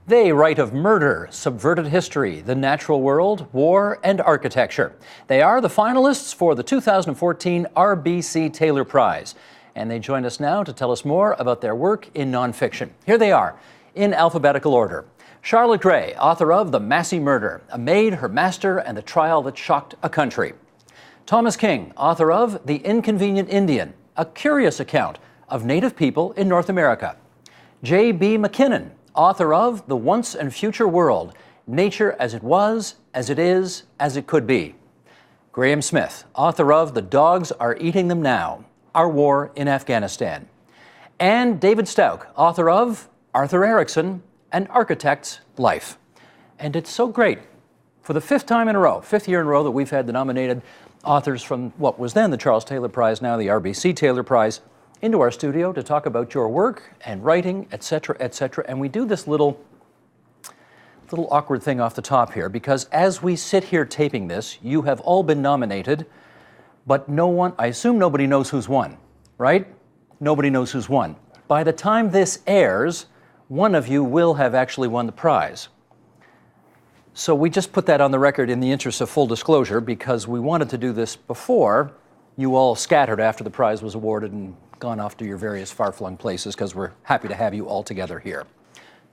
They write of murder, subverted history, the natural world, war, and architecture. They are the finalists for the 2014 RBC Taylor Prize. And they join us now to tell us more about their work in nonfiction. Here they are, in alphabetical order. Charlotte Gray, author of The Massie Murder, A Maid, Her Master, and the Trial That Shocked a Country. Thomas King, author of The Inconvenient Indian, a curious account of Native people in North America. J.B. McKinnon, author of The Once and Future World, Nature as It Was, as It Is, as It Could Be. Graham Smith, author of The Dogs Are Eating Them Now, Our War in Afghanistan. And David Stauch, author of Arthur Erickson, An Architect's Life. And it's so great, for the fifth year in a row that we've had the nominated authors from what was then the Charles Taylor Prize, now the RBC Taylor Prize, into our studio to talk about your work and writing, etc., etc. And we do this little awkward thing off the top here, because as we sit here taping this, you have all been nominated, but I assume nobody knows who's won, right? Nobody knows who's won. By the time this airs, one of you will have actually won the prize. So we just put that on the record in the interest of full disclosure, because we wanted to do this before you all scattered after the prize was awarded and gone off to your various far-flung places, because we're happy to have you all together here.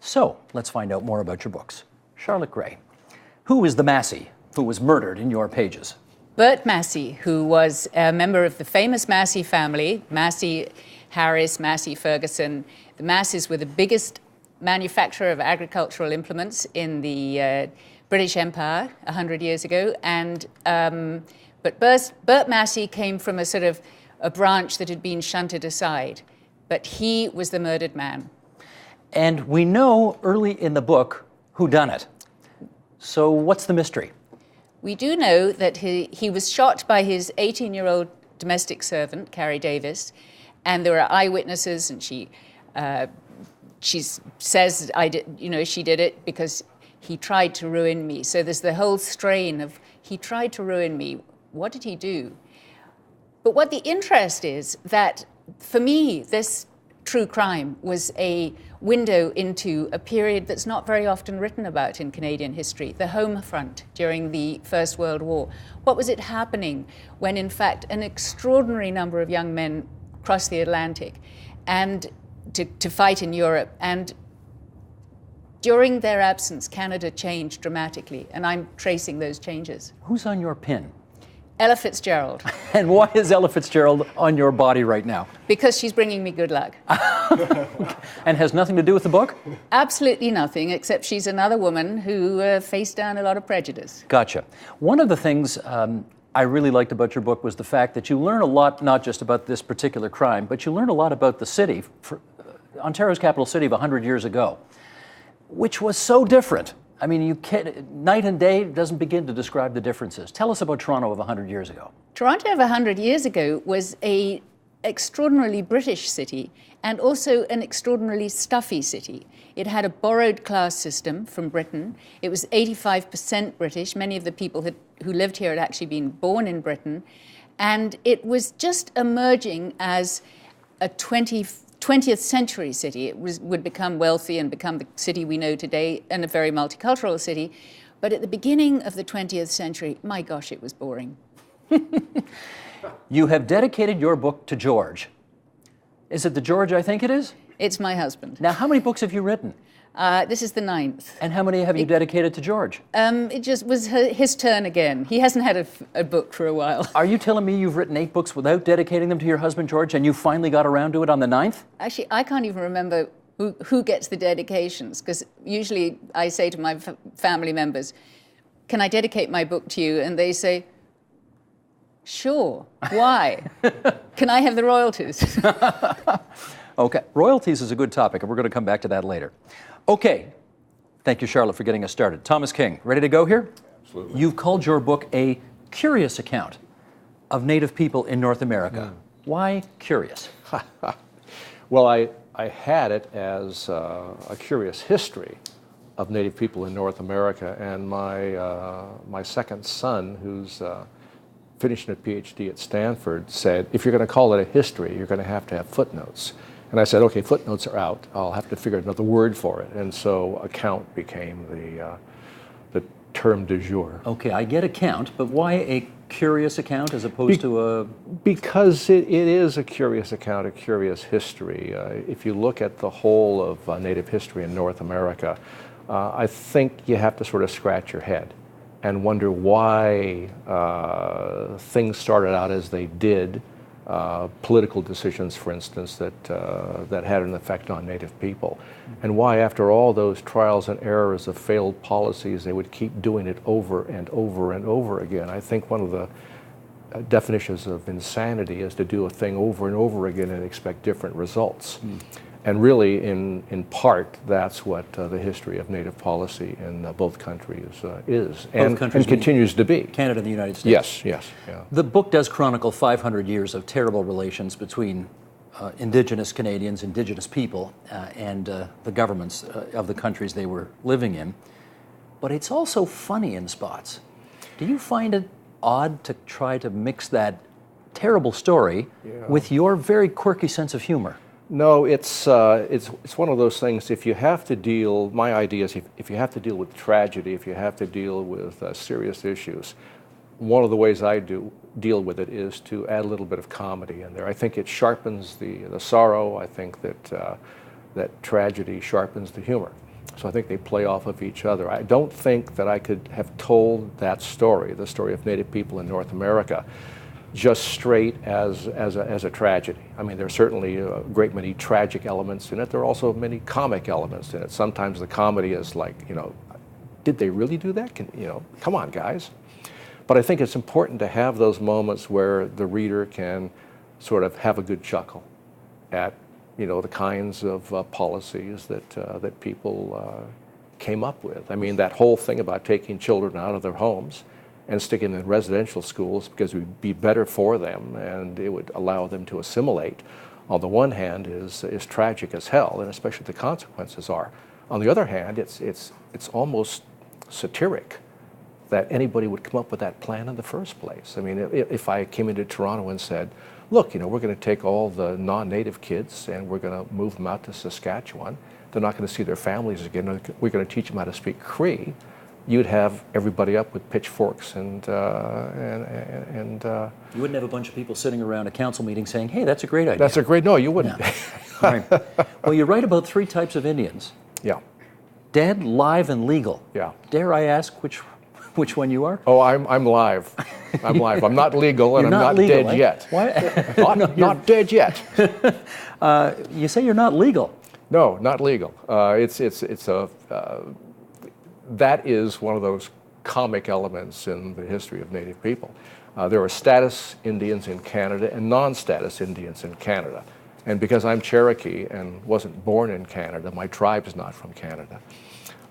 So let's find out more about your books. Charlotte Gray, who is the Massie who was murdered in your pages? Bert Massie, who was a member of the famous Massie family, Massie Harris, Massie Ferguson. The Massies were the biggest manufacturer of agricultural implements in the British Empire 100 years ago. But Bert Massie came from a branch that had been shunted aside, but he was the murdered man. And we know early in the book who done it. So what's the mystery? We do know that he was shot by his 18-year-old domestic servant, Carrie Davis, and there are eyewitnesses, and she says she did it because he tried to ruin me. So there's the whole strain of he tried to ruin me. What did he do? But what the interest is that, for me, this true crime was a window into a period that's not very often written about in Canadian history, the home front during the First World War. What was it happening when, in fact, an extraordinary number of young men crossed the Atlantic and to fight in Europe? And during their absence, Canada changed dramatically, and I'm tracing those changes. Who's on your pin? Ella Fitzgerald. And why is Ella Fitzgerald on your body right now? Because she's bringing me good luck. And has nothing to do with the book? Absolutely nothing, except she's another woman who faced down a lot of prejudice. Gotcha. One of the things I really liked about your book was the fact that you learn a lot, not just about this particular crime, but you learn a lot about the city, Ontario's capital city of 100 years ago, which was so different. I mean, night and day doesn't begin to describe the differences. Tell us about Toronto of 100 years ago. Toronto of 100 years ago was an extraordinarily British city and also an extraordinarily stuffy city. It had a borrowed class system from Britain. It was 85% British. Many of the people who lived here had actually been born in Britain. And it was just emerging as a 20th century city. It would become wealthy and become the city we know today, and a very multicultural city. But at the beginning of the 20th century, my gosh, it was boring. You have dedicated your book to George. Is it the George I think it is? It's my husband. Now, how many books have you written? This is the 9th. And how many have you dedicated to George? It just was his turn again. He hasn't had a book for a while. Are you telling me you've written 8 books without dedicating them to your husband, George, and you finally got around to it on the 9th? Actually, I can't even remember who gets the dedications, because usually I say to my family members, can I dedicate my book to you? And they say, sure. Why? Can I have the royalties? Okay, royalties is a good topic, and we're going to come back to that later. Okay, thank you, Charlotte, for getting us started. Thomas King, ready to go here? Absolutely. You've called your book a curious account of Native people in North America. Why curious? Well, I had it as a curious history of Native people in North America, and my second son, who's finishing a PhD at Stanford, said, if you're going to call it a history, you're going to have footnotes. And I said, okay, footnotes are out. I'll have to figure out another word for it. And so account became the term du jour. Okay, I get account, but why a curious account as opposed to a... Because it is a curious account, a curious history. If you look at the whole of Native history in North America, I think you have to sort of scratch your head and wonder why things started out as they did. Political decisions, for instance, that had an effect on Native people, and why after all those trials and errors of failed policies, they would keep doing it over and over and over again. I think one of the definitions of insanity is to do a thing over and over again and expect different results. And really, in part, that's what the history of Native policy in both countries is, and continues to be. Canada and the United States. Yes, yeah. The book does chronicle 500 years of terrible relations between Indigenous Canadians, Indigenous people, and the governments of the countries they were living in. But it's also funny in spots. Do you find it odd to try to mix that terrible story with your very quirky sense of humor? No, it's one of those things. If you have to deal, my idea is if you have to deal with tragedy, if you have to deal with serious issues, one of the ways I deal with it is to add a little bit of comedy in there. I think it sharpens the sorrow. I think that tragedy sharpens the humor. So I think they play off of each other. I don't think that I could have told that story, the story of Native people in North America, just straight as a tragedy. I mean, there are certainly a great many tragic elements in it. There are also many comic elements in it. Sometimes the comedy is like, did they really do that? Come on, guys. But I think it's important to have those moments where the reader can sort of have a good chuckle at, the kinds of policies that people came up with. I mean, that whole thing about taking children out of their homes and sticking them in residential schools because it would be better for them and it would allow them to assimilate, on the one hand, is tragic as hell, and especially the consequences are. On the other hand, it's almost satiric that anybody would come up with that plan in the first place. I mean, if I came into Toronto and said, look, we're going to take all the non-native kids and we're going to move them out to Saskatchewan. They're not going to see their families again. We're going to teach them how to speak Cree. You'd have everybody up with pitchforks and you wouldn't have a bunch of people sitting around a council meeting saying, hey, that's a great idea. That's a great, no, you wouldn't. Yeah. Right. Well, you write about 3 types of Indians. Yeah. Dead, live, and legal. Yeah. Dare I ask which one you are? Oh, I'm live. I'm live. I'm not legal, and You're I'm not legal, dead yet. Why? Not dead yet. You say you're not legal. No, not legal. That is one of those comic elements in the history of Native people. There are status Indians in Canada and non-status Indians in Canada. And because I'm Cherokee and wasn't born in Canada, my tribe is not from Canada.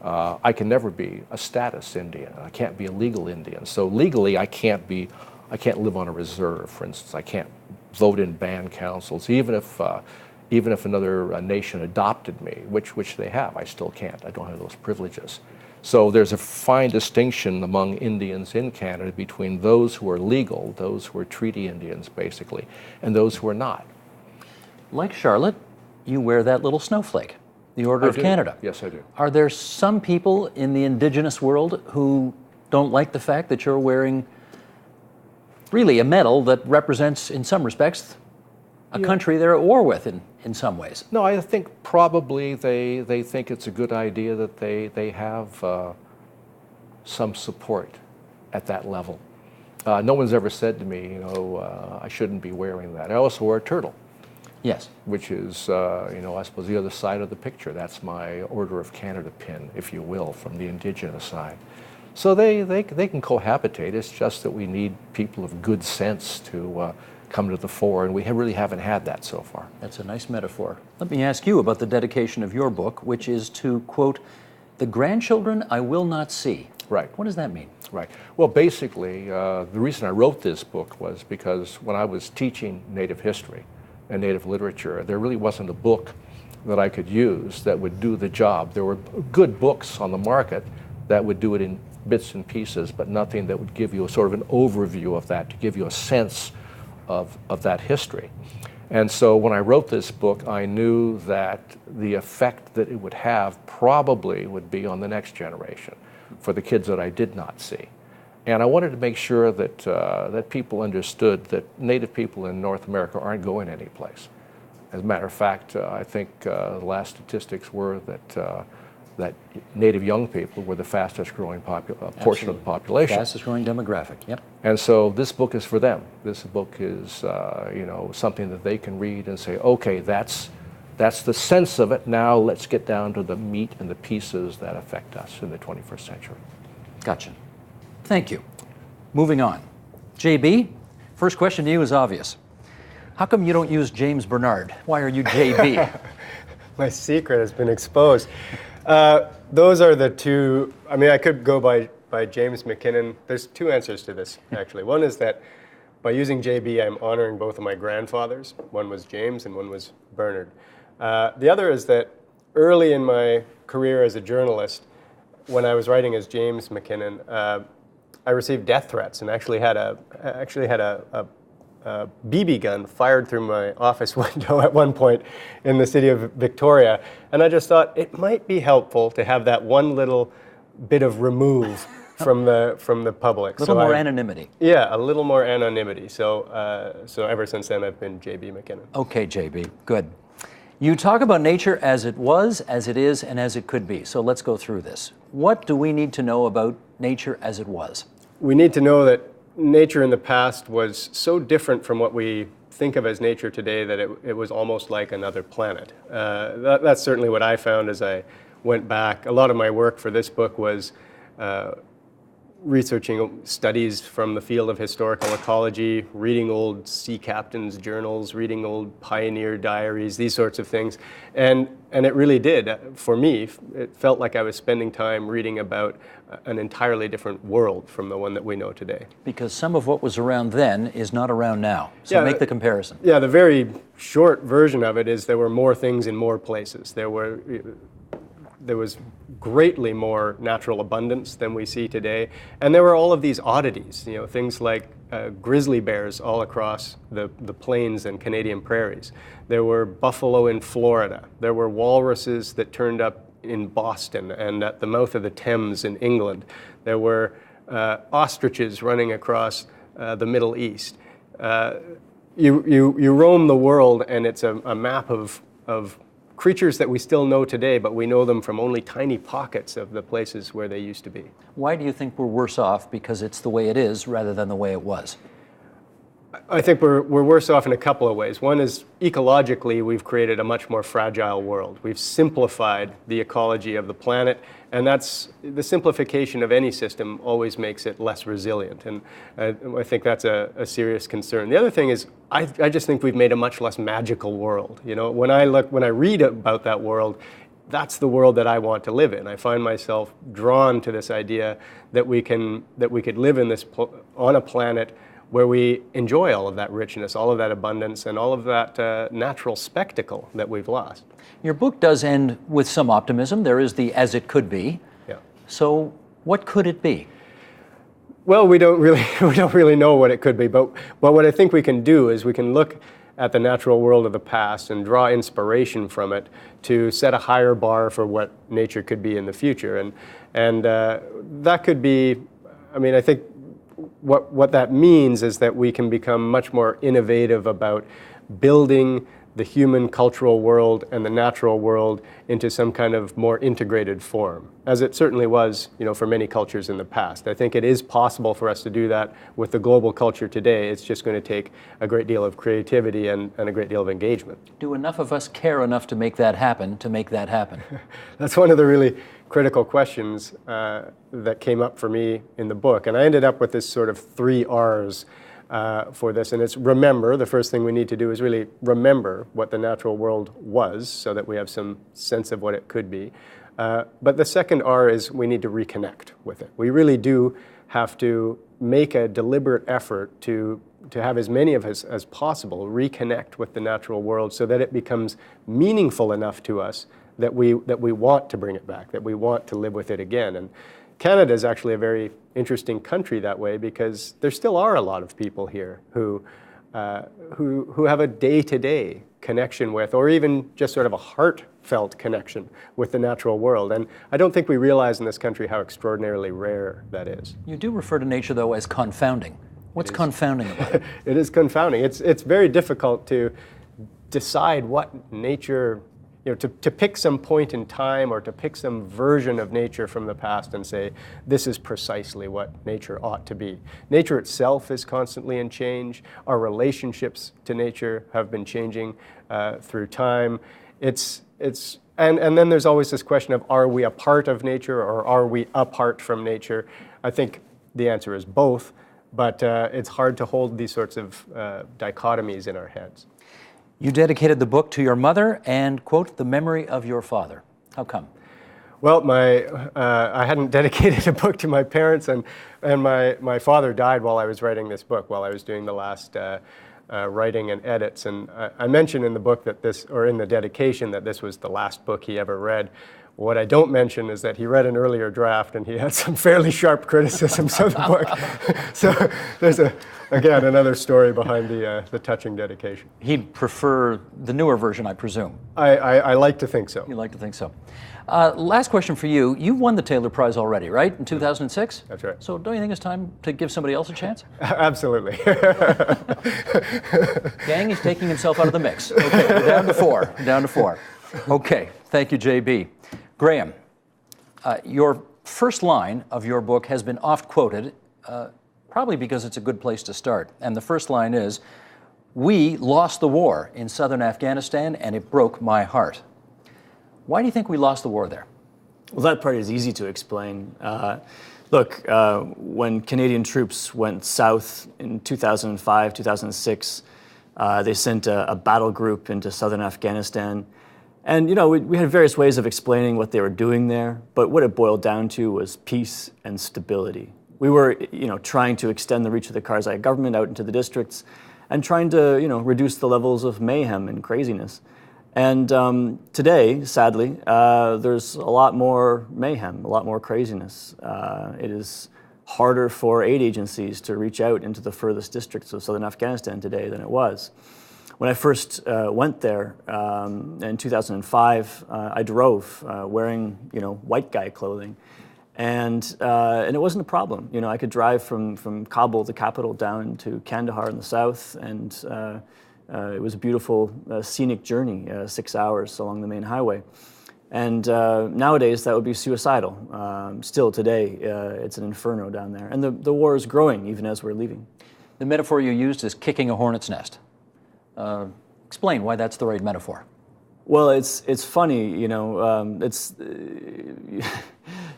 I can never be a status Indian. I can't be a legal Indian. So legally, I can't live on a reserve, for instance. I can't vote in band councils, even if another nation adopted me, which they have. I still can't. I don't have those privileges. So there's a fine distinction among Indians in Canada between those who are legal, those who are treaty Indians, basically, and those who are not. Like Charlotte, you wear that little snowflake, the Order of Canada. Yes, I do. Are there some people in the Indigenous world who don't like the fact that you're wearing really a medal that represents, in some respects, a country they're at war with in some ways? No, I think probably they think it's a good idea that they have some support at that level. No one's ever said to me, I shouldn't be wearing that. I also wear a turtle. Yes. Which is, I suppose the other side of the picture. That's my Order of Canada pin, if you will, from the Indigenous side. So they can cohabitate. It's just that we need people of good sense to come to the fore, and we really haven't had that so far. That's a nice metaphor. Let me ask you about the dedication of your book, which is to, quote, the grandchildren I will not see. Right. What does that mean? Right. Well, basically, the reason I wrote this book was because when I was teaching Native history and Native literature, there really wasn't a book that I could use that would do the job. There were good books on the market that would do it in bits and pieces, but nothing that would give you a sort of an overview of that, to give you a sense of that history. And so when I wrote this book, I knew that the effect that it would have probably would be on the next generation for the kids that I did not see. And I wanted to make sure that, that people understood that Native people in North America aren't going anyplace. As a matter of fact, I think the last statistics were that, that Native young people were the fastest growing portion of the population. Fastest growing demographic, yep. And so this book is for them. This book is, you know, something that they can read and say, okay, that's the sense of it. Now let's get down to the meat and the pieces that affect us in the 21st century. Gotcha. Thank you. Moving on. JB, first question to you is obvious. How come you don't use James Bernard? Why are you JB? My secret has been exposed. Those are the two. I mean, I could go by James McKinnon. There's two answers to this, actually. One is that by using JB, I'm honoring both of my grandfathers. One was James and one was Bernard. The other is that early in my career as a journalist, when I was writing as James McKinnon, I received death threats and actually had a BB gun fired through my office window at one point in the city of Victoria. And I just thought it might be helpful to have that one little bit of remove from the public. A little more anonymity. Yeah, a little more anonymity. So, so ever since then, I've been JB McKinnon. Okay, JB, good. You talk about nature as it was, as it is, and as it could be. So let's go through this. What do we need to know about nature as it was? We need to know that nature in the past was so different from what we think of as nature today that it was almost like another planet. That's certainly what I found as I went back. A lot of my work for this book was researching studies from the field of historical ecology, reading old sea captains' journals, reading old pioneer diaries, these sorts of things. And it really did, for me, it felt like I was spending time reading about an entirely different world from the one that we know today. Because some of what was around then is not around now. So make the comparison. Yeah, the very short version of it is there were more things in more places. There was greatly more natural abundance than we see today. And there were all of these oddities, you know, things like grizzly bears all across the plains and Canadian prairies. There were buffalo in Florida. There were walruses that turned up in Boston and at the mouth of the Thames in England. There were ostriches running across the Middle East. You roam the world and it's a map of creatures that we still know today, but we know them from only tiny pockets of the places where they used to be. Why do you think we're worse off because it's the way it is rather than the way it was? I think we're worse off in a couple of ways. One is ecologically, we've created a much more fragile world. We've simplified the ecology of the planet, and that's the simplification of any system always makes it less resilient. And I think that's a serious concern. The other thing is, I just think we've made a much less magical world. You know, when I read about that world, that's the world that I want to live in. I find myself drawn to this idea that we could live in on a planet where we enjoy all of that richness, all of that abundance, and all of that natural spectacle that we've lost. Your book does end with some optimism. There is the as it could be. Yeah. So what could it be? Well, we don't really know what it could be, but what I think we can do is we can look at the natural world of the past and draw inspiration from it to set a higher bar for what nature could be in the future. And that could be, I mean, I think what that means is that we can become much more innovative about building the human cultural world and the natural world into some kind of more integrated form, as it certainly was, you know, for many cultures in the past. I think it is possible for us to do that with the global culture today. It's just going to take a great deal of creativity and a great deal of engagement. Do enough of us care enough to make that happen, That's one of the really critical questions that came up for me in the book. And I ended up with this sort of 3 R's for this, and it's remember. The first thing we need to do is really remember what the natural world was so that we have some sense of what it could be. But the second R is we need to reconnect with it. We really do have to make a deliberate effort to have as many of us as possible reconnect with the natural world so that it becomes meaningful enough to us that we want to bring it back, that we want to live with it again. And Canada is actually a very interesting country that way because there still are a lot of people here who who have a day-to-day connection with, or even just sort of a heartfelt connection with the natural world. And I don't think we realize in this country how extraordinarily rare that is. You do refer to nature, though, as confounding. What's confounding about it? It is confounding. It's very difficult to decide what nature, to pick some point in time or to pick some version of nature from the past and say, this is precisely what nature ought to be. Nature itself is constantly in change. Our relationships to nature have been changing through time. And then there's always this question of, are we a part of nature or are we apart from nature? I think the answer is both, but it's hard to hold these sorts of dichotomies in our heads. You dedicated the book to your mother and, quote, the memory of your father. How come? Well, I hadn't dedicated a book to my parents, and my father died while I was writing this book, while I was doing the last writing and edits. And I mentioned in the book that in the dedication, that this was the last book he ever read. What I don't mention is that he read an earlier draft and he had some fairly sharp criticisms of the book. So there's again another story behind the touching dedication. He'd prefer the newer version, I presume. I like to think so. You like to think so. Last question for you. You won the Taylor Prize already, right? In 2006? That's right. So don't you think it's time to give somebody else a chance? Absolutely. Gang, he's taking himself out of the mix. Okay, we're down to four. Down to four. Okay, thank you, JB. Graham, your first line of your book has been oft quoted, probably because it's a good place to start. And the first line is, "We lost the war in southern Afghanistan and it broke my heart." Why do you think we lost the war there? Well, that part is easy to explain. Look, when Canadian troops went south in 2005, 2006, they sent a battle group into southern Afghanistan. And, we had various ways of explaining what they were doing there, but what it boiled down to was peace and stability. We were, trying to extend the reach of the Karzai government out into the districts and trying to, reduce the levels of mayhem and craziness. And today, sadly, there's a lot more mayhem, a lot more craziness. It is harder for aid agencies to reach out into the furthest districts of southern Afghanistan today than it was. When I first went there in 2005, I drove wearing, white guy clothing, and it wasn't a problem. I could drive from Kabul, the capital, down to Kandahar in the south, and it was a beautiful scenic journey, 6 hours along the main highway. And nowadays, that would be suicidal. Still today, it's an inferno down there, and the war is growing even as we're leaving. The metaphor you used is kicking a hornet's nest. Explain why that's the right metaphor. Well, it's funny, it's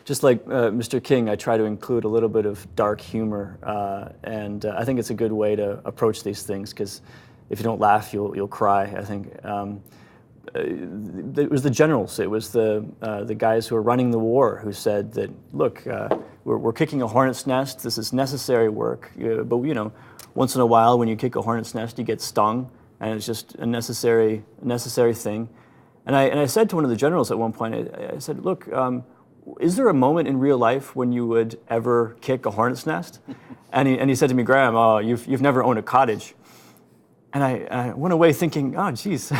just like Mr. King, I try to include a little bit of dark humor, and I think it's a good way to approach these things, because if you don't laugh, you'll cry, I think. It was the generals, it was the guys who were running the war who said that, look, we're kicking a hornet's nest, this is necessary work, but once in a while when you kick a hornet's nest, you get stung, and it's just a necessary thing. And I said to one of the generals at one point, I said, look, is there a moment in real life when you would ever kick a hornet's nest? And he said to me, Graham, oh, you've never owned a cottage. And I went away thinking, oh, geez.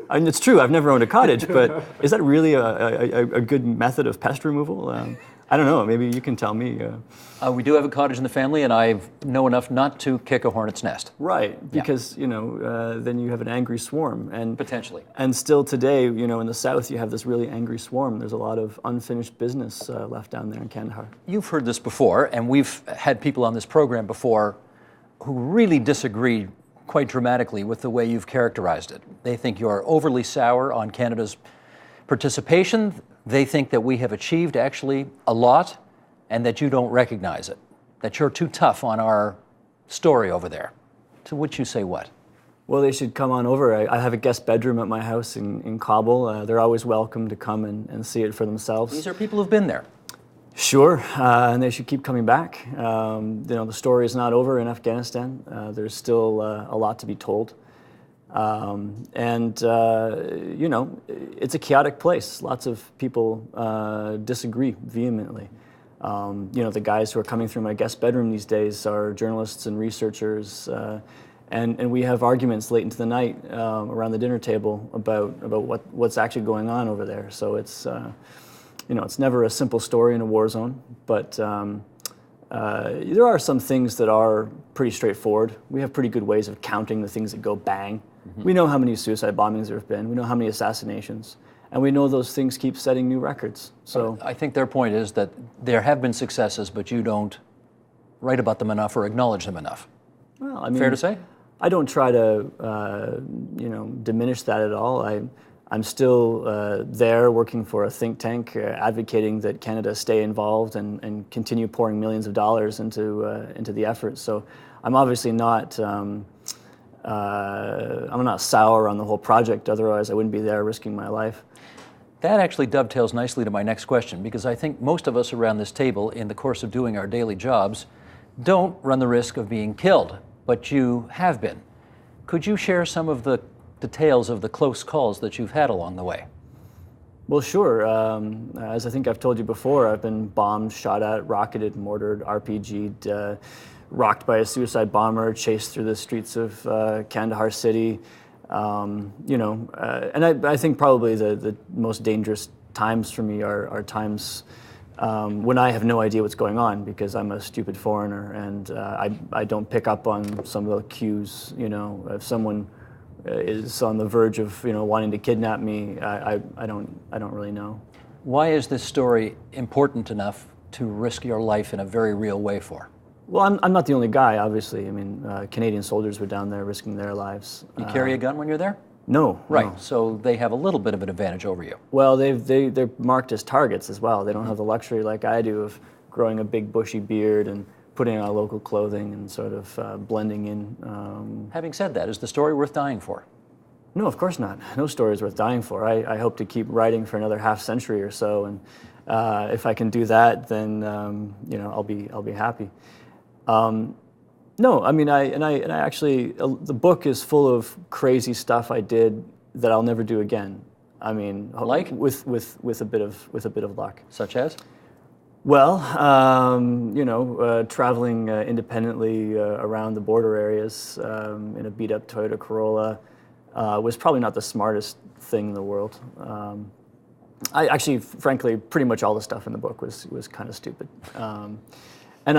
I mean, it's true, I've never owned a cottage, but is that really a good method of pest removal? I don't know, maybe you can tell me. We do have a cottage in the family, and I know enough not to kick a hornet's nest. Right, because, then you have an angry swarm. And potentially. And still today, in the south, you have this really angry swarm. There's a lot of unfinished business left down there in Kandahar. You've heard this before, and we've had people on this program before who really disagree quite dramatically with the way you've characterized it. They think you're overly sour on Canada's participation. They think that we have achieved actually a lot and that you don't recognize it, that you're too tough on our story over there. To which you say what? Well, they should come on over. I have a guest bedroom at my house in Kabul. They're always welcome to come and see it for themselves. These are people who've been there. Sure, and they should keep coming back. The story is not over in Afghanistan. There's still a lot to be told. It's a chaotic place. Lots of people disagree vehemently. The guys who are coming through my guest bedroom these days are journalists and researchers, And we have arguments late into the night around the dinner table about what's actually going on over there. So it's it's never a simple story in a war zone, but there are some things that are pretty straightforward. We have pretty good ways of counting the things that go bang. We know how many suicide bombings there have been. We know how many assassinations. And we know those things keep setting new records. So I think their point is that there have been successes, but you don't write about them enough or acknowledge them enough. Well, I mean, fair to say? I don't try to diminish that at all. I'm still there working for a think tank, advocating that Canada stay involved and continue pouring millions of dollars into the effort. So I'm obviously not I'm not sour on the whole project. Otherwise, I wouldn't be there risking my life. That actually dovetails nicely to my next question, because I think most of us around this table, in the course of doing our daily jobs, don't run the risk of being killed, but you have been. Could you share some of the details of the close calls that you've had along the way? Well, sure. As I think I've told you before, I've been bombed, shot at, rocketed, mortared, RPG'd, rocked by a suicide bomber, chased through the streets of Kandahar City. And I think probably the most dangerous times for me are times when I have no idea what's going on because I'm a stupid foreigner and I don't pick up on some of the cues. If someone is on the verge of wanting to kidnap me, I don't really know. Why is this story important enough to risk your life in a very real way for? Well, I'm not the only guy, obviously. I mean, Canadian soldiers were down there risking their lives. You carry a gun when you're there? No. Right, No. so they have a little bit of an advantage over you. Well, they're marked as targets as well. They don't have the luxury like I do of growing a big bushy beard and putting on local clothing and sort of blending in. Having said that, is the story worth dying for? No, of course not. No story is worth dying for. I hope to keep writing for another half century or so, and if I can do that, then I'll be happy. No, I mean, I actually, the book is full of crazy stuff I did that I'll never do again. I mean, like with a bit of luck. Such as? Well, traveling independently around the border areas in a beat-up Toyota Corolla was probably not the smartest thing in the world. I actually, frankly, pretty much all the stuff in the book was kind of stupid. And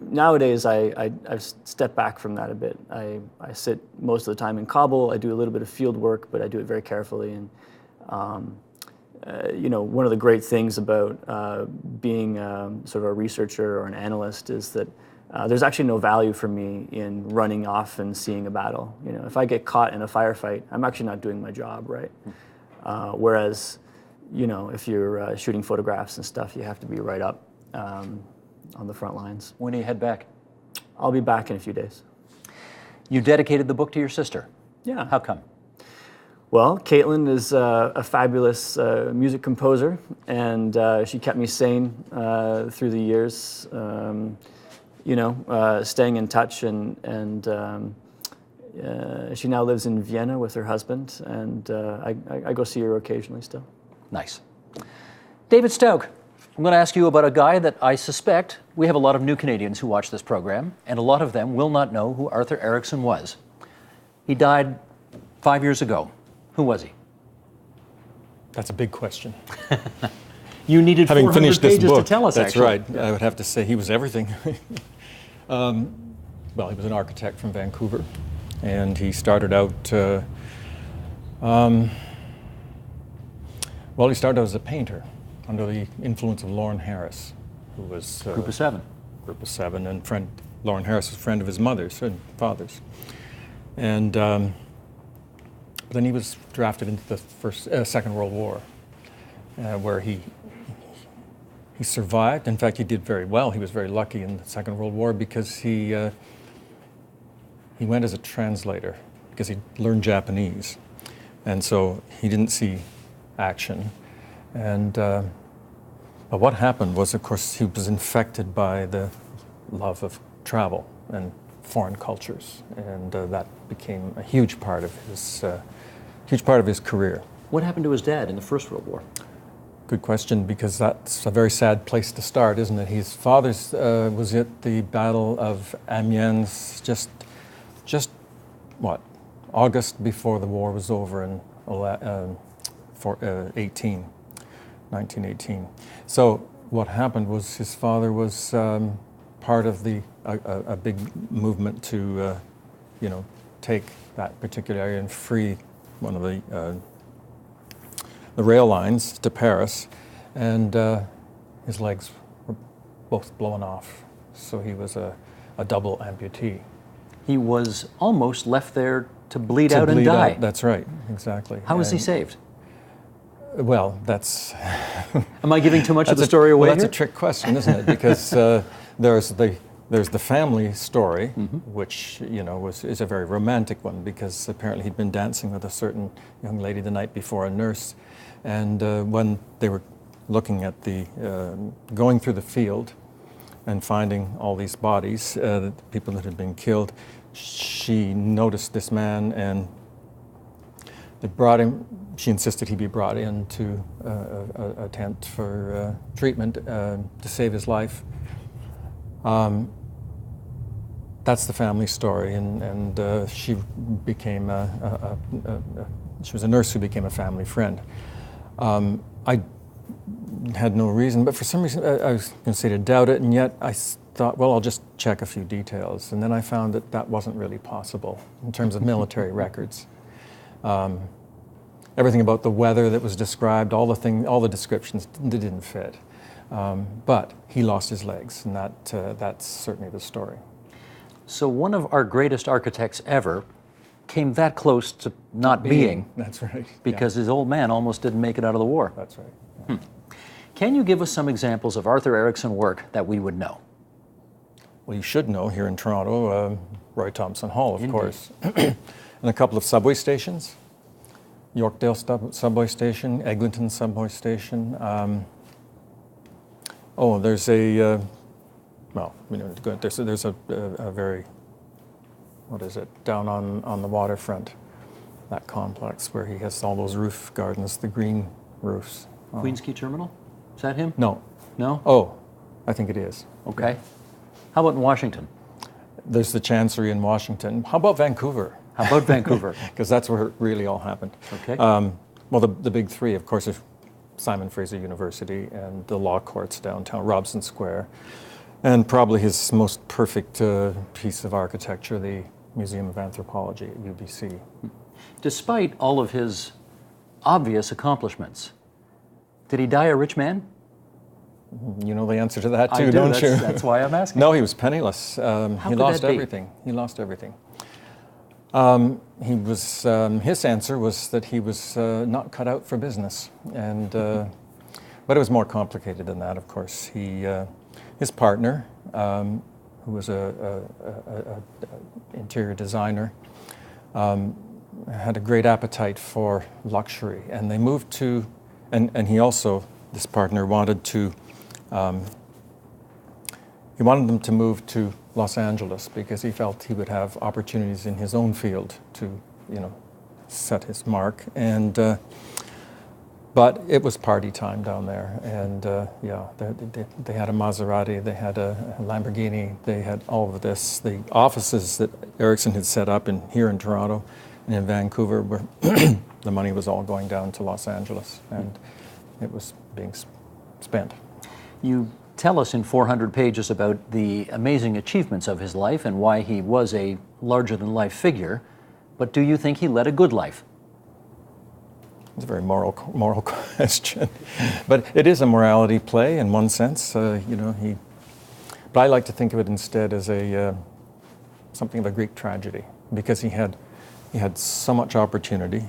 nowadays I've stepped back from that a bit. I sit most of the time in Kabul. I do a little bit of field work, but I do it very carefully. And one of the great things about being sort of a researcher or an analyst is that there's actually no value for me in running off and seeing a battle. If I get caught in a firefight, I'm actually not doing my job right. Whereas, if you're shooting photographs and stuff, you have to be right up on the front lines. When do you head back? I'll be back in a few days. You dedicated the book to your sister. Yeah. How come? Well, Caitlin is a fabulous music composer, and she kept me sane through the years. Staying in touch, and she now lives in Vienna with her husband, and I go see her occasionally still. Nice. David Stauch, I'm going to ask you about a guy that I suspect we have a lot of new Canadians who watch this program, and a lot of them will not know who Arthur Erickson was. He died 5 years ago. Who was he? That's a big question. You needed Having 400 finished this pages book, to tell us, that's actually. right. Yeah. I would have to say he was everything. Well, he was an architect from Vancouver, and he started out, he started out as a painter under the influence of Lawrence Harris, who was... Group of Seven. Group of Seven, and Lawrence Harris was a friend of his mother's and father's. And then he was drafted into the Second World War, where he survived. In fact, he did very well. He was very lucky in the Second World War because he went as a translator because he learned Japanese, and so he didn't see action. And but what happened was, of course, he was infected by the love of travel and foreign cultures, and that became a huge part of his career. What happened to his dad in the First World War? Good question, because that's a very sad place to start, isn't it? His father was at the Battle of Amiens just August before the war was over in 1918. So what happened was his father was part of a big movement to, take that particular area and free one of the rail lines to Paris, and his legs were both blown off. So he was a double amputee. He was almost left there to bleed out and die. That's right, exactly. How was he saved? Well, that's... Am I giving too much of the story away Well, that's here? a trick question, isn't it? Because there's the family story, which is a very romantic one, because apparently he'd been dancing with a certain young lady the night before, a nurse, and when they were looking at going through the field and finding all these bodies, the people that had been killed, she noticed this man, and they brought him. She insisted he be brought into a tent for treatment to save his life. That's the family story, and she became she was a nurse who became a family friend. I had no reason, but for some reason I was going to say to doubt it, and yet I thought, well, I'll just check a few details, and then I found that wasn't really possible in terms of military records. Everything about the weather that was described, all the descriptions, they didn't fit. But he lost his legs, and that's certainly the story. So one of our greatest architects ever came that close to not being. That's right. Because his old man almost didn't make it out of the war. That's right. Yeah. Can you give us some examples of Arthur Erickson work that we would know? Well, you should know here in Toronto, Roy Thompson Hall, of course, and a couple of subway stations. Yorkdale subway station, Eglinton subway station. There's there's a very, what is it, down on the waterfront, that complex where he has all those roof gardens, the green roofs. Queens Quay Terminal? Is that him? No. No? Oh, I think it is. Okay. How about in Washington? There's the Chancery in Washington. How about Vancouver? How about Vancouver? Because that's where it really all happened. Okay. The big three, of course, are Simon Fraser University and the law courts downtown, Robson Square, and probably his most perfect piece of architecture, the Museum of Anthropology at UBC. Despite all of his obvious accomplishments, did he die a rich man? You know the answer to that too, I do. don't you? That's why I'm asking. No, he was penniless. How he could lost that be? everything. He lost everything. His answer was that he was not cut out for business, and but it was more complicated than that. Of course, his partner, who was a interior designer, had a great appetite for luxury, and they moved to, and he also, this partner wanted to. He wanted them to move to Los Angeles because he felt he would have opportunities in his own field to, set his mark. And but it was party time down there, and they had a Maserati, they had a Lamborghini, they had all of this. The offices that Erickson had set up here in Toronto and in Vancouver were the money was all going down to Los Angeles, and it was being spent. You tell us in 400 pages about the amazing achievements of his life and why he was a larger-than-life figure, but do you think he led a good life? It's a very moral question, but it is a morality play in one sense. But I like to think of it instead as something of a Greek tragedy, because he had so much opportunity.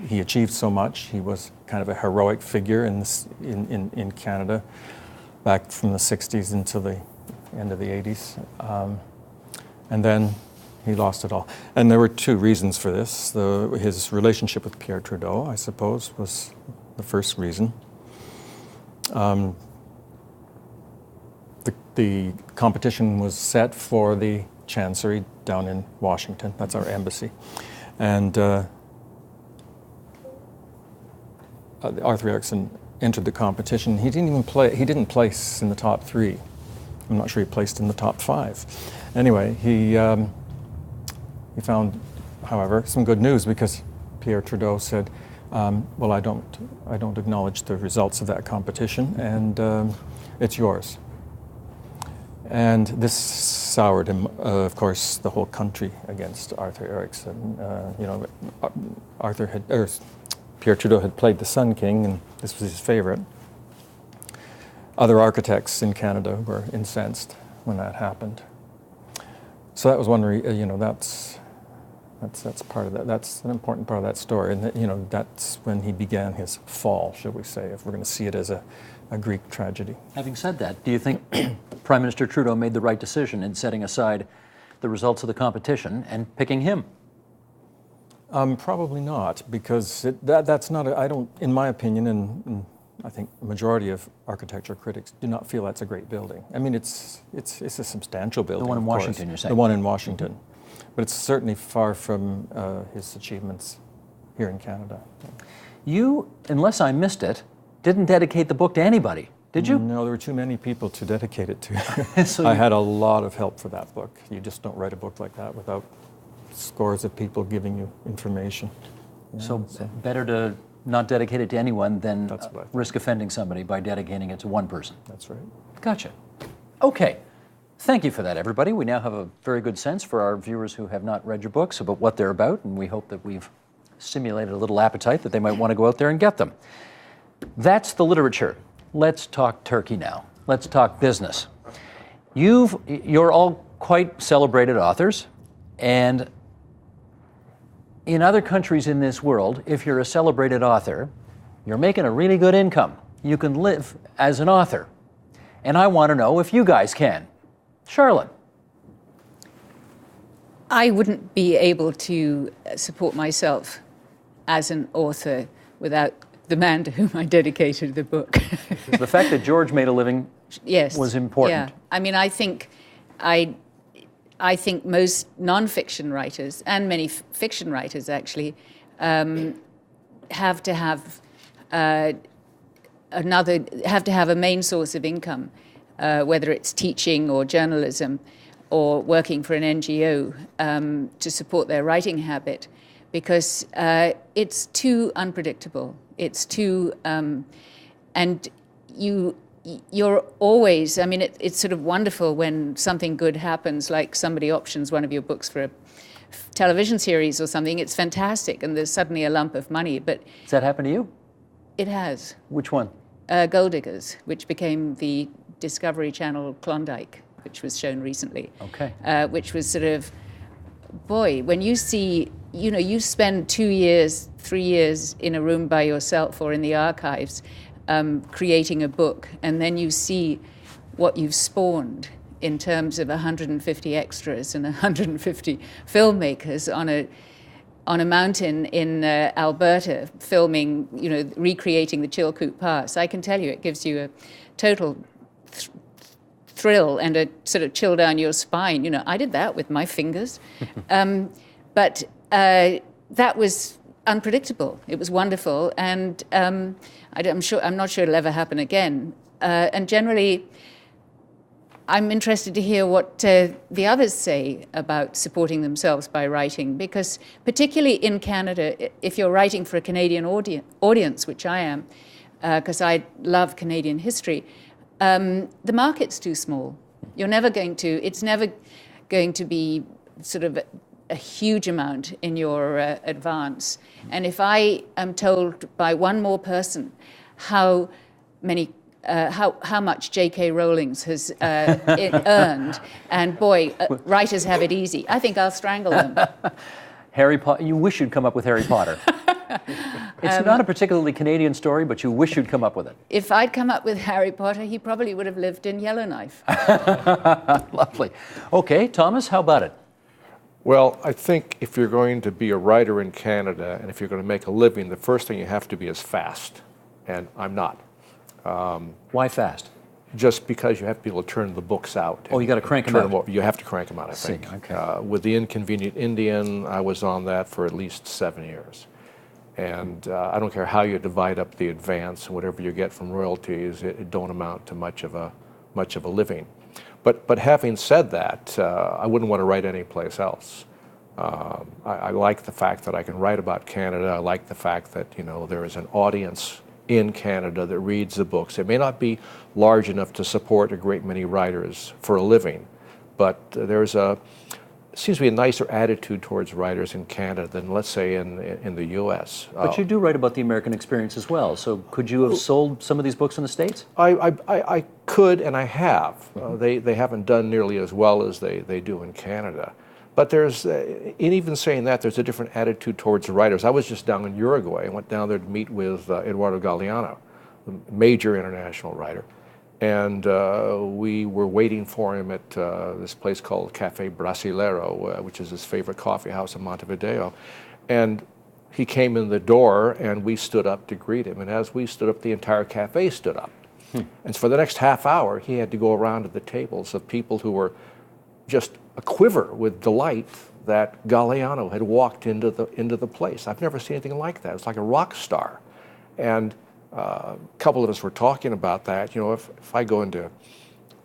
He achieved so much. He was kind of a heroic figure in Canada back from the 60s until the end of the 80s. And then he lost it all. And there were two reasons for this. His relationship with Pierre Trudeau, I suppose, was the first reason. The competition was set for the Chancery down in Washington. That's our embassy. And Arthur Erickson entered the competition. He didn't place in the top 3. I'm not sure he placed in the top 5. Anyway, he He found, however, some good news because Pierre Trudeau said, well, I don't acknowledge the results of that competition, and it's yours. And this soured him, of course, the whole country against Arthur Erickson. Pierre Trudeau had played the Sun King, and this was his favorite. Other architects in Canada were incensed when that happened. So that was one, that's part of that. That's an important part of that story, and that's when he began his fall, shall we say, if we're going to see it as a Greek tragedy. Having said that, do you think Prime Minister Trudeau made the right decision in setting aside the results of the competition and picking him? Probably not, because that's not. I don't, in my opinion, and I think the majority of architecture critics do not feel that's a great building. I mean, it's a substantial building. The one in of course. Washington, you're saying? The one in Washington, but it's certainly far from his achievements here in Canada. You, unless I missed it, didn't dedicate the book to anybody, did you? No, there were too many people to dedicate it to. I had a lot of help for that book. You just don't write a book like that without scores of people giving you information. So better to not dedicate it to anyone than That's what I think. risk offending somebody by dedicating it to one person. That's right. Gotcha. Okay. Thank you for that, everybody. We now have a very good sense for our viewers who have not read your books about what they're about, and we hope that we've stimulated a little appetite that they might want to go out there and get them. That's the literature. Let's talk Turkey now. Let's talk business. You're all quite celebrated authors, and in other countries in this world, if you're a celebrated author, you're making a really good income. You can live as an author. And I want to know if you guys can. Charlotte. I wouldn't be able to support myself as an author without the man to whom I dedicated the book. The fact that George made a living was important. Yeah. I mean, I think most non-fiction writers and many fiction writers actually have to have a main source of income, whether it's teaching or journalism or working for an NGO to support their writing habit, because it's too unpredictable. It's too, and you're always, I mean, it's sort of wonderful when something good happens, like somebody options one of your books for a television series or something. It's fantastic, and there's suddenly a lump of money. But Does that happen to you? It has. Which one? Gold Diggers, which became the Discovery Channel Klondike, which was shown recently. Okay. Which was sort of, boy, when you see, you spend 2 years, 3 years in a room by yourself or in the archives creating a book, and then you see what you've spawned in terms of 150 extras and 150 filmmakers on a mountain in Alberta filming, recreating the Chilkoot Pass. I can tell you it gives you a total thrill and a sort of chill down your spine. I did that with my fingers. But that was unpredictable. It was wonderful, and I'm not sure it'll ever happen again. And generally, I'm interested to hear what the others say about supporting themselves by writing, because particularly in Canada, if you're writing for a Canadian audience, which I am, because I love Canadian history, the market's too small. It's never going to be sort of a huge amount in your advance. And if I am told by one more person how much J.K. Rowling's has earned, and boy, writers have it easy, I think I'll strangle them. Harry Potter. You wish you'd come up with Harry Potter. It's not a particularly Canadian story, but you wish you'd come up with it. If I'd come up with Harry Potter, he probably would have lived in Yellowknife. Lovely. Okay, Thomas, how about it? Well, I think if you're going to be a writer in Canada and if you're going to make a living, the first thing you have to be is fast, and I'm not. Why fast? Just because you have to be able to turn the books out. Oh, you got to crank them out. You have to crank them out, I think. Okay. With The Inconvenient Indian, I was on that for at least 7 years. And I don't care how you divide up the advance and whatever you get from royalties, it don't amount to much of a living. But having said that, I wouldn't want to write anyplace else. I like the fact that I can write about Canada. I like the fact that, you know, there is an audience in Canada that reads the books. It may not be large enough to support a great many writers for a living, but seems to be a nicer attitude towards writers in Canada than, let's say, in the U.S. But you do write about the American experience as well. So could you have sold some of these books in the States? I could, and I have. They haven't done nearly as well as they do in Canada. But there's, in even saying that, there's a different attitude towards the writers. I was just down in Uruguay. I went down there to meet with Eduardo Galeano, the major international writer. And we were waiting for him at this place called Café Brasilero, which is his favorite coffee house in Montevideo. And he came in the door, and we stood up to greet him. And as we stood up, the entire cafe stood up. And for the next half hour, he had to go around to the tables of people who were just a quiver with delight that Galeano had walked into the place. I've never seen anything like that. It's like a rock star. And a couple of us were talking about that. You know, if I go into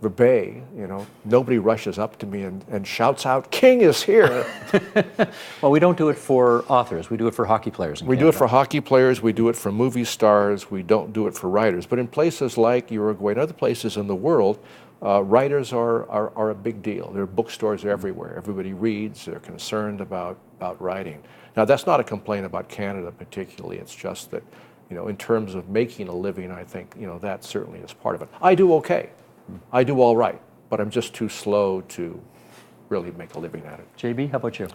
the Bay, you know, nobody rushes up to me and shouts out, "King is here!" Well, we don't do it for authors. We do it for hockey players in We Canada. do it for hockey players. We do it for movie stars. We don't do it for writers. But in places like Uruguay and other places in the world, writers are a big deal. There are bookstores everywhere. Everybody reads. They're concerned about writing. Now, that's not a complaint about Canada particularly. It's just that, you know, in terms of making a living, I think, you know, that certainly is part of it. I do okay. I do all right, but I'm just too slow to really make a living at it. JB, how about you?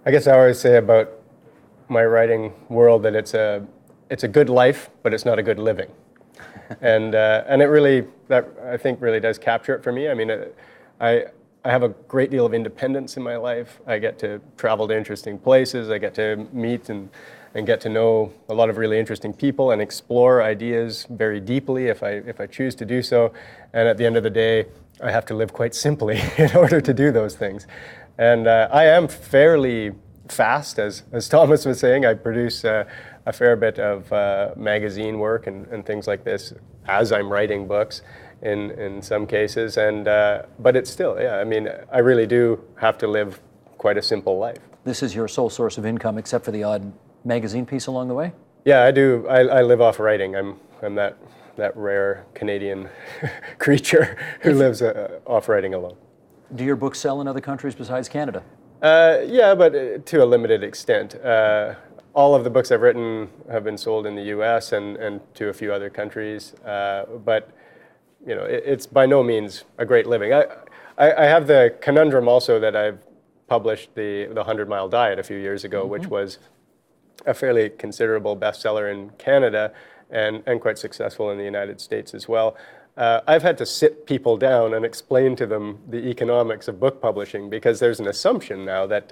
I guess I always say about my writing world that it's a good life, but it's not a good living. And it really, that I think really does capture it for me. I mean, I have a great deal of independence in my life. I get to travel to interesting places. I get to meet and get to know a lot of really interesting people and explore ideas very deeply if I choose to do so. And at the end of the day, I have to live quite simply in order to do those things. And I am fairly fast, as Thomas was saying. I produce a fair bit of magazine work and things like this as I'm writing books in some cases. And but it's still, yeah, I mean, I really do have to live quite a simple life. This is your sole source of income, except for the odd magazine piece along the way? Yeah, I do. I live off writing. I'm that rare Canadian creature who lives off writing alone. Do your books sell in other countries besides Canada? Yeah, but to a limited extent. All of the books I've written have been sold in the U.S. and to a few other countries. But you know, it's by no means a great living. I have the conundrum also that I've published the 100-Mile Diet a few years ago, which was a fairly considerable bestseller in Canada and quite successful in the United States as well. I've had to sit people down and explain to them the economics of book publishing because there's an assumption now that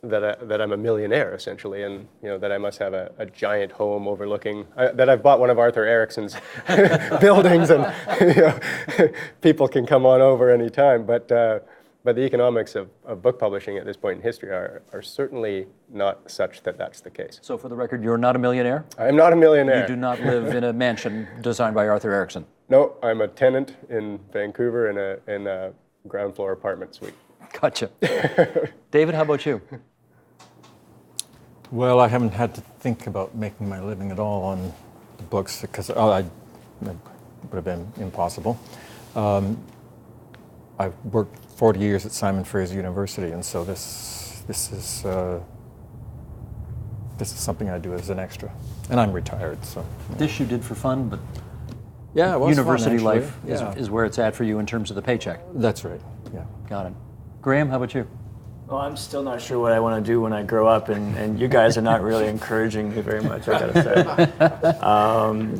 I'm a millionaire essentially, and you know that I must have a giant home overlooking that I've bought one of Arthur Erickson's buildings, and you know, people can come on over anytime. But the economics of book publishing at this point in history are certainly not such that that's the case. So for the record, you're not a millionaire? I'm not a millionaire. You do not live in a mansion designed by Arthur Erickson? No, I'm a tenant in Vancouver in a ground floor apartment suite. Gotcha. David, how about you? Well, I haven't had to think about making my living at all on the books because it would have been impossible. I've worked 40 years at Simon Fraser University, and so this is something I do as an extra, and I'm retired. So This you did for fun, but yeah, it was university fun, life is where it's at for you in terms of the paycheck. That's right. Yeah. Got it. Graham, how about you? Well, I'm still not sure what I want to do when I grow up, and you guys are not really encouraging me very much, I gotta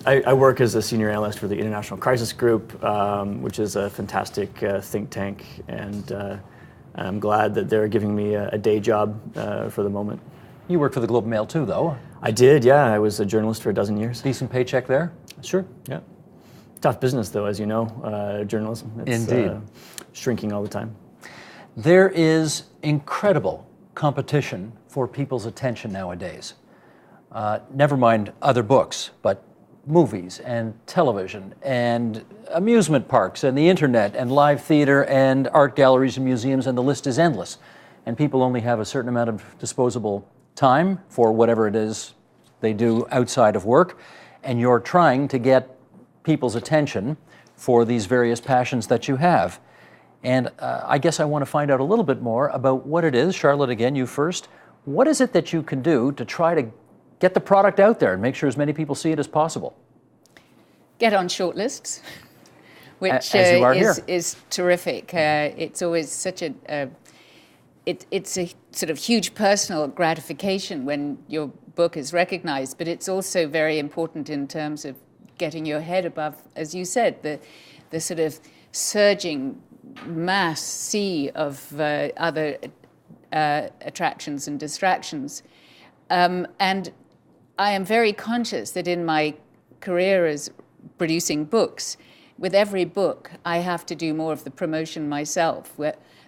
say. I work as a senior analyst for the International Crisis Group, which is a fantastic think tank, and I'm glad that they're giving me a day job for the moment. You worked for the Globe and Mail too, though. I did, yeah. I was a journalist for a dozen years. Decent paycheck there? Sure, yeah. Tough business, though, as you know, journalism. It's Indeed. Shrinking all the time. There is incredible competition for people's attention nowadays. Never mind other books, but movies and television and amusement parks and the internet and live theater and art galleries and museums, and the list is endless. and people only have a certain amount of disposable time for whatever it is they do outside of work, and you're trying to get people's attention for these various passions that you have. And I guess I want to find out a little bit more about what it is. Charlotte, again, you first. What is it that you can do to try to get the product out there and make sure as many people see it as possible? Get on shortlists, which is terrific. It's always such it's a sort of huge personal gratification when your book is recognized, but it's also very important in terms of getting your head above, as you said, the sort of surging mass sea of other attractions and distractions. And I am very conscious that in my career as producing books, with every book, I have to do more of the promotion myself,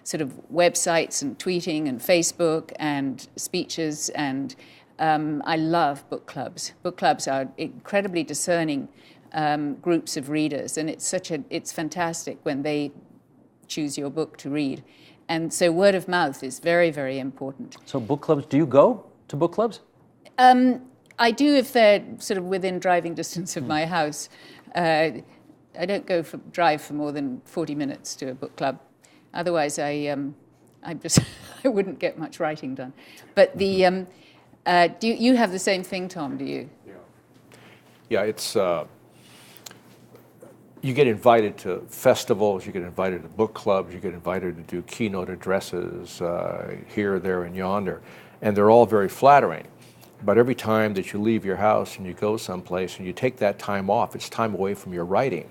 sort of websites and tweeting and Facebook and speeches, and I love book clubs. Book clubs are incredibly discerning groups of readers, and it's fantastic when they choose your book to read. And so word of mouth is very, very important. So book clubs, do you go to book clubs? I do if they're sort of within driving distance of my house. I don't drive for more than 40 minutes to a book club. Otherwise, I wouldn't get much writing done. But do you have the same thing, Tom? Do you? Yeah, it's you get invited to festivals, you get invited to book clubs, you get invited to do keynote addresses here, there, and yonder, and they're all very flattering. But every time that you leave your house and you go someplace and you take that time off, it's time away from your writing.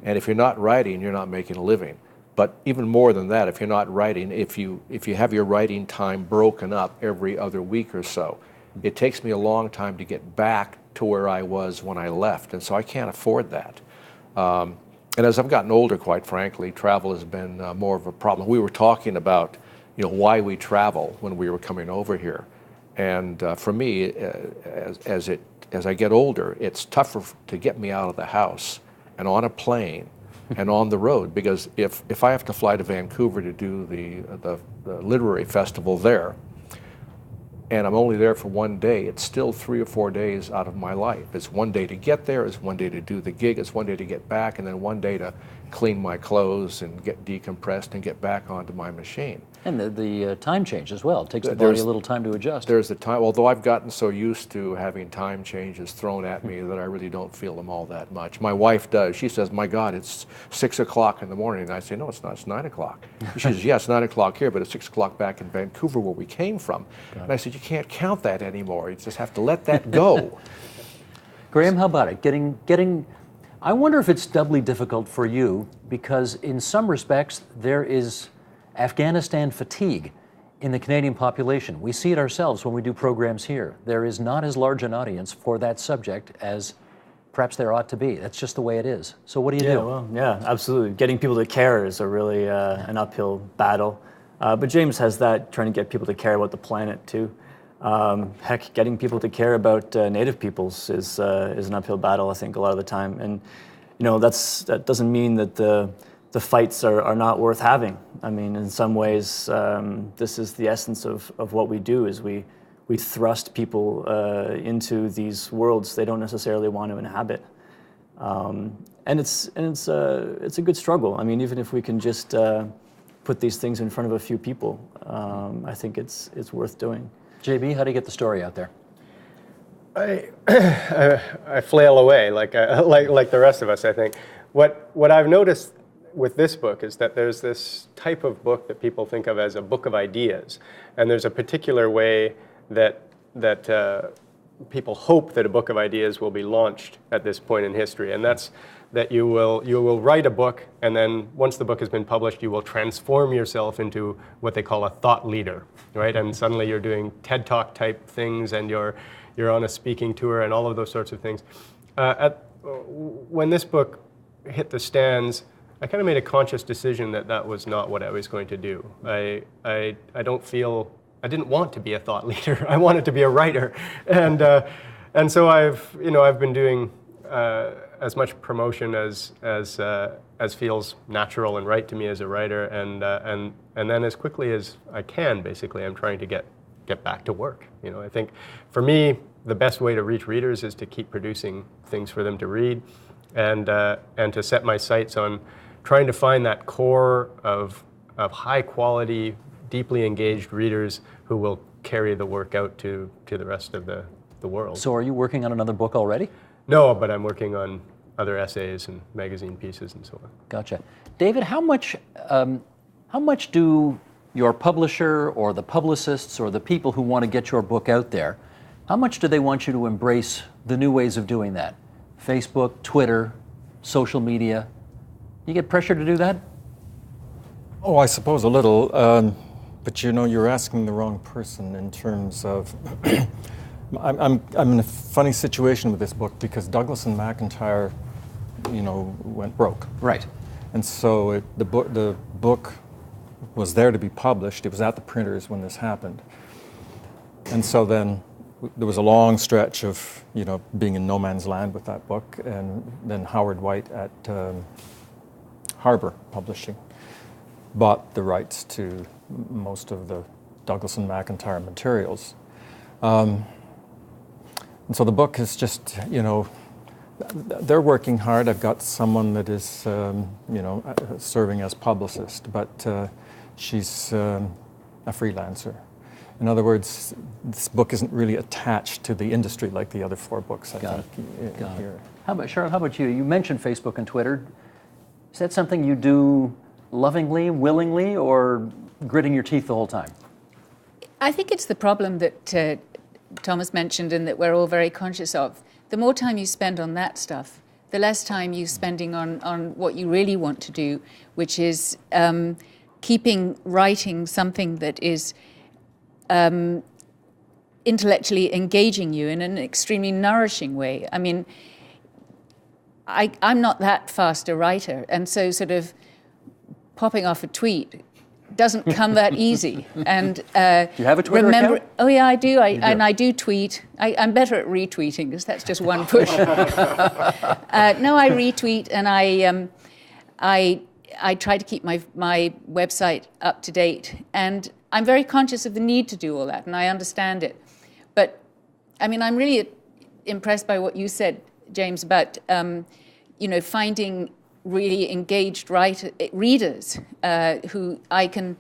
And if you're not writing, you're not making a living. But even more than that, if you're not writing, if you have your writing time broken up every other week or so, it takes me a long time to get back to where I was when I left, and so I can't afford that. And as I've gotten older, quite frankly, travel has been more of a problem. We were talking about, why we travel when we were coming over here, and for me, as I get older, it's tougher to get me out of the house and on a plane and on the road, because if I have to fly to Vancouver to do the literary festival there, and I'm only there for one day, it's still 3 or 4 days out of my life. It's one day to get there, it's one day to do the gig, it's one day to get back, and then one day to clean my clothes and get decompressed and get back onto my machine. And the time change as well. It takes the body a little time to adjust. There's the time, although I've gotten so used to having time changes thrown at me that I really don't feel them all that much. My wife does. She says, my God, it's 6 o'clock in the morning. And I say, no, it's not, it's 9 o'clock. She says, yeah, it's 9 o'clock here, but it's 6 o'clock back in Vancouver where we came from. And I said, you can't count that anymore. You just have to let that go. Graham, how about it? Getting, I wonder if it's doubly difficult for you, because in some respects there is Afghanistan fatigue in the Canadian population. We see it ourselves when we do programs here. There is not as large an audience for that subject as perhaps there ought to be. That's just the way it is. So what do you do? Well, yeah, absolutely. Getting people to care is a really an uphill battle. But James has that, trying to get people to care about the planet too. Heck, getting people to care about Native peoples is an uphill battle, I think, a lot of the time. And that doesn't mean that the fights are not worth having. I mean, in some ways, this is the essence of what we do, is we thrust people into these worlds they don't necessarily want to inhabit. And it's a good struggle. I mean, even if we can just put these things in front of a few people, I think it's worth doing. JB, how do you get the story out there? I flail away like the rest of us, I think. What I've noticed with this book is that there's this type of book that people think of as a book of ideas, and there's a particular way that people hope that a book of ideas will be launched at this point in history, and that's that you will write a book, and then once the book has been published, you will transform yourself into what they call a thought leader, right? And suddenly you're doing TED Talk type things, and you're on a speaking tour, and all of those sorts of things. When this book hit the stands, I kind of made a conscious decision that was not what I was going to do. I didn't want to be a thought leader. I wanted to be a writer, and so I've been doing as much promotion as feels natural and right to me as a writer, and then as quickly as I can, basically, I'm trying to get back to work. You know, I think for me, the best way to reach readers is to keep producing things for them to read, and to set my sights on trying to find that core of high quality, deeply engaged readers who will carry the work out to the rest of the world. So are you working on another book already? No, but I'm working on other essays and magazine pieces and so on. Gotcha. David, how much do your publisher or the publicists or the people who want to get your book out there, how much do they want you to embrace the new ways of doing that? Facebook, Twitter, social media. You get pressure to do that? Oh, I suppose a little, but you know, you're asking the wrong person in terms of. I'm in a funny situation with this book because Douglas and McIntyre, you know, went broke. Right. And so the book was there to be published. It was at the printers when this happened. And so then there was a long stretch of, you know, being in no man's land with that book, and then Howard White at Harbor Publishing bought the rights to most of the Douglas and McIntyre materials. And so the book is just, you know, they're working hard. I've got someone that is, you know, serving as publicist, but she's a freelancer. In other words, this book isn't really attached to the industry like the other 4 books, I think. Got it. How about, Charlotte, how about you? You mentioned Facebook and Twitter. Is that something you do lovingly, willingly, or gritting your teeth the whole time? I think it's the problem that Thomas mentioned and that we're all very conscious of. The more time you spend on that stuff, the less time you're spending on what you really want to do, which is keeping writing something that is intellectually engaging you in an extremely nourishing way. I mean, I'm not that fast a writer, and so sort of popping off a tweet doesn't come that easy. And do you have a Twitter account? Oh yeah, I do. And I do tweet. I'm better at retweeting because that's just one push. No, I retweet, and I try to keep my website up to date. And I'm very conscious of the need to do all that, and I understand it. But I mean, I'm really impressed by what you said, James, about you know, finding really engaged readers who I can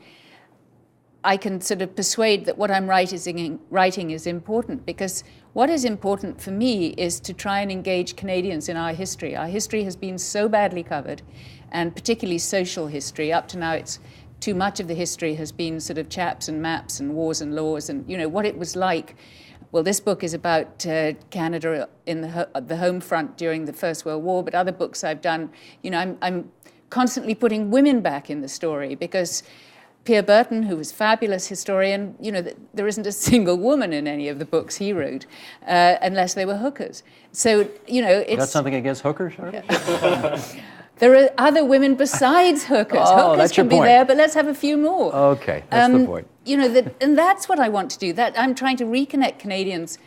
sort of persuade that what I'm writing is important, because what is important for me is to try and engage Canadians in our history. Our history has been so badly covered, and particularly social history. Up to now, it's too much of the history has been sort of chaps and maps and wars and laws and, you know, what it was like. Well, this book is about Canada in the home front during the First World War, but other books I've done, you know, I'm constantly putting women back in the story, because Pierre Burton, who was a fabulous historian, you know, there isn't a single woman in any of the books he wrote, unless they were hookers. So, you know, it's... Got something against hookers? There are other women besides hookers. Oh, hookers that's your can be point. there, but let's have a few more. Okay, that's the point. You know, and that's what I want to do. That I'm trying to reconnect Canadians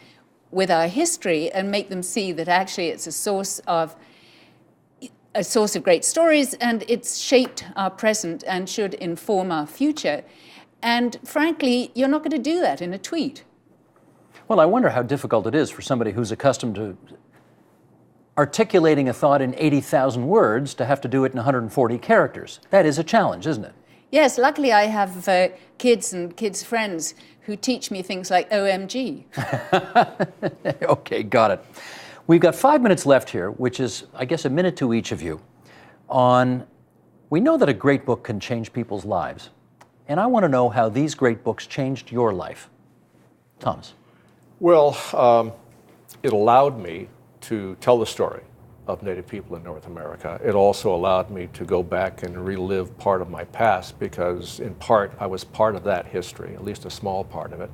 with our history and make them see that actually it's a source of great stories, and it's shaped our present and should inform our future. And frankly, you're not going to do that in a tweet. Well, I wonder how difficult it is for somebody who's accustomed to articulating a thought in 80,000 words to have to do it in 140 characters. That is a challenge, isn't it? Yes, luckily I have kids and kids' friends who teach me things like OMG. Okay, got it. We've got 5 minutes left here, which is, I guess, a minute to each of you. We know that a great book can change people's lives, and I want to know how these great books changed your life. Thomas. Well, it allowed me to tell the story of Native people in North America. It also allowed me to go back and relive part of my past, because in part I was part of that history, at least a small part of it.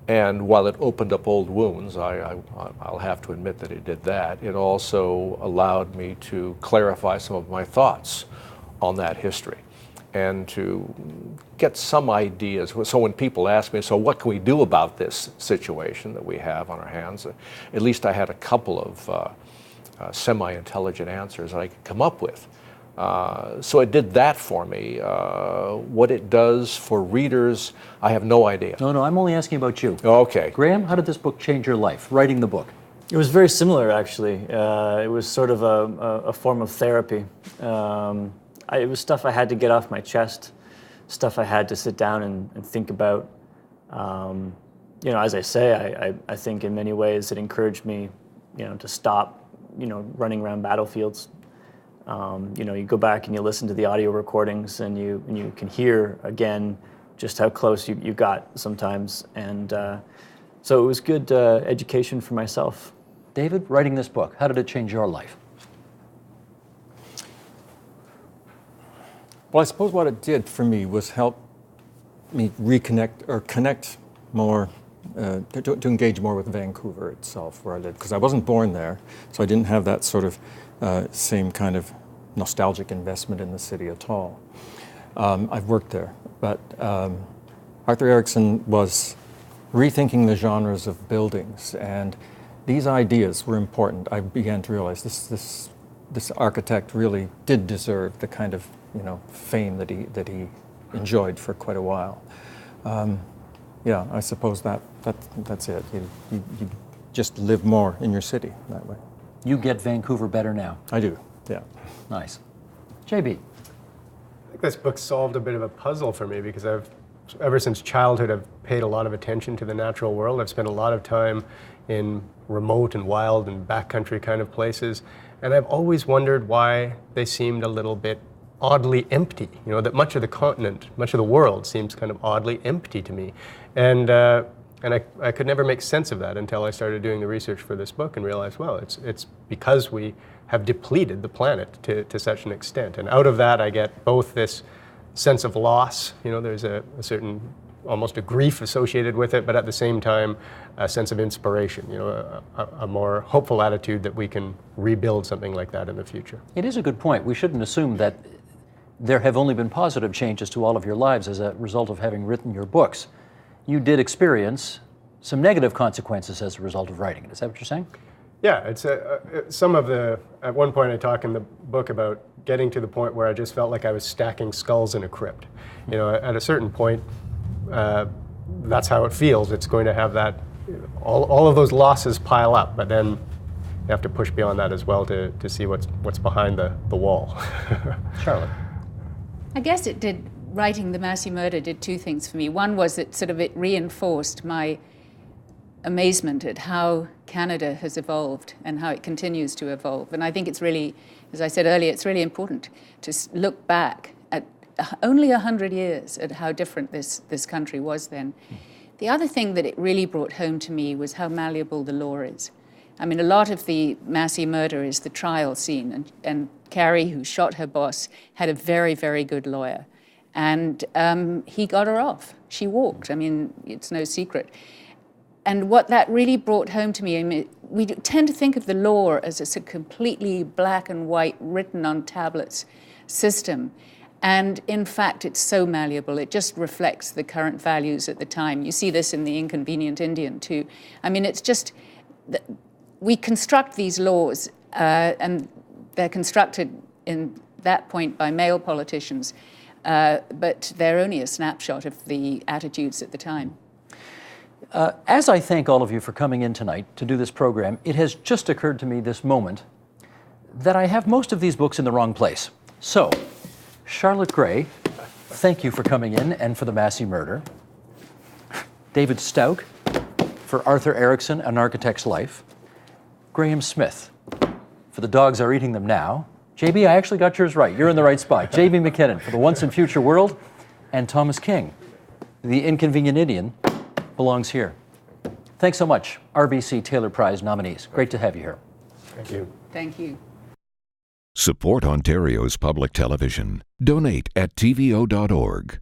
And while it opened up old wounds, I'll have to admit that it did that, it also allowed me to clarify some of my thoughts on that history and to get some ideas. So when people ask me, so what can we do about this situation that we have on our hands, at least I had a couple of semi-intelligent answers that I could come up with. So it did that for me. What it does for readers, I have no idea. No, I'm only asking about you. Okay. Graham, how did this book change your life, writing the book? It was very similar, actually. It was sort of a form of therapy. It was stuff I had to get off my chest, stuff I had to sit down and think about. You know, as I say, I think in many ways it encouraged me, you know, to stop, you know, running around battlefields. You know, you go back and you listen to the audio recordings and you can hear again just how close you got sometimes. And so it was good education for myself. David, writing this book, how did it change your life? Well, I suppose what it did for me was help me reconnect or connect more, to engage more with Vancouver itself, where I lived, because I wasn't born there, so I didn't have that sort of same kind of nostalgic investment in the city at all. I've worked there, but Arthur Erickson was rethinking the genres of buildings, and these ideas were important. I began to realize this architect really did deserve the kind of, you know, fame that he enjoyed for quite a while. Yeah, I suppose that's it. You just live more in your city that way. You get Vancouver better now. I do, yeah. Nice. JB. I think this book solved a bit of a puzzle for me because ever since childhood, I've paid a lot of attention to the natural world. I've spent a lot of time in remote and wild and backcountry kind of places, and I've always wondered why they seemed a little bit oddly empty. You know, that much of the continent, much of the world seems kind of oddly empty to me. And I could never make sense of that until I started doing the research for this book and realized, well, it's because we have depleted the planet to such an extent. And out of that, I get both this sense of loss, you know, there's a certain, almost a grief associated with it, but at the same time, a sense of inspiration, you know, a more hopeful attitude that we can rebuild something like that in the future. It is a good point. We shouldn't assume that there have only been positive changes to all of your lives as a result of having written your books. You did experience some negative consequences as a result of writing it. Is that what you're saying? Yeah, it's some of the, at one point I talk in the book about getting to the point where I just felt like I was stacking skulls in a crypt. You know, at a certain point, that's how it feels. It's going to have that, all of those losses pile up, but then you have to push beyond that as well to see what's behind the wall. Charlotte. I guess it did, writing the Massie murder did two things for me. One was it reinforced my amazement at how Canada has evolved and how it continues to evolve. And I think it's really, as I said earlier, it's really important to look back at only 100 years at how different this country was then. The other thing that it really brought home to me was how malleable the law is. I mean, a lot of the Massie murder is the trial scene, and Carrie, who shot her boss, had a very, very good lawyer. And he got her off. She walked. I mean, it's no secret. And what that really brought home to me, I mean, we tend to think of the law as a completely black and white, written on tablets system. And in fact, it's so malleable. It just reflects the current values at the time. You see this in The Inconvenient Indian, too. I mean, it's just, we construct these laws, and they're constructed in that point by male politicians, but they're only a snapshot of the attitudes at the time. As I thank all of you for coming in tonight to do this program, it has just occurred to me this moment that I have most of these books in the wrong place. So, Charlotte Gray, thank you for coming in and for the Massie murder. David Stauch for Arthur Erickson, An Architect's Life. Graham Smith for The Dogs Are Eating Them Now. JB, I actually got yours right. You're in the right spot. JB McKinnon for The Once and Future World. And Thomas King, The Inconvenient Indian, belongs here. Thanks so much, RBC Taylor Prize nominees. Great to have you here. Thank you. Thank you. Support Ontario's public television. Donate at tvo.org.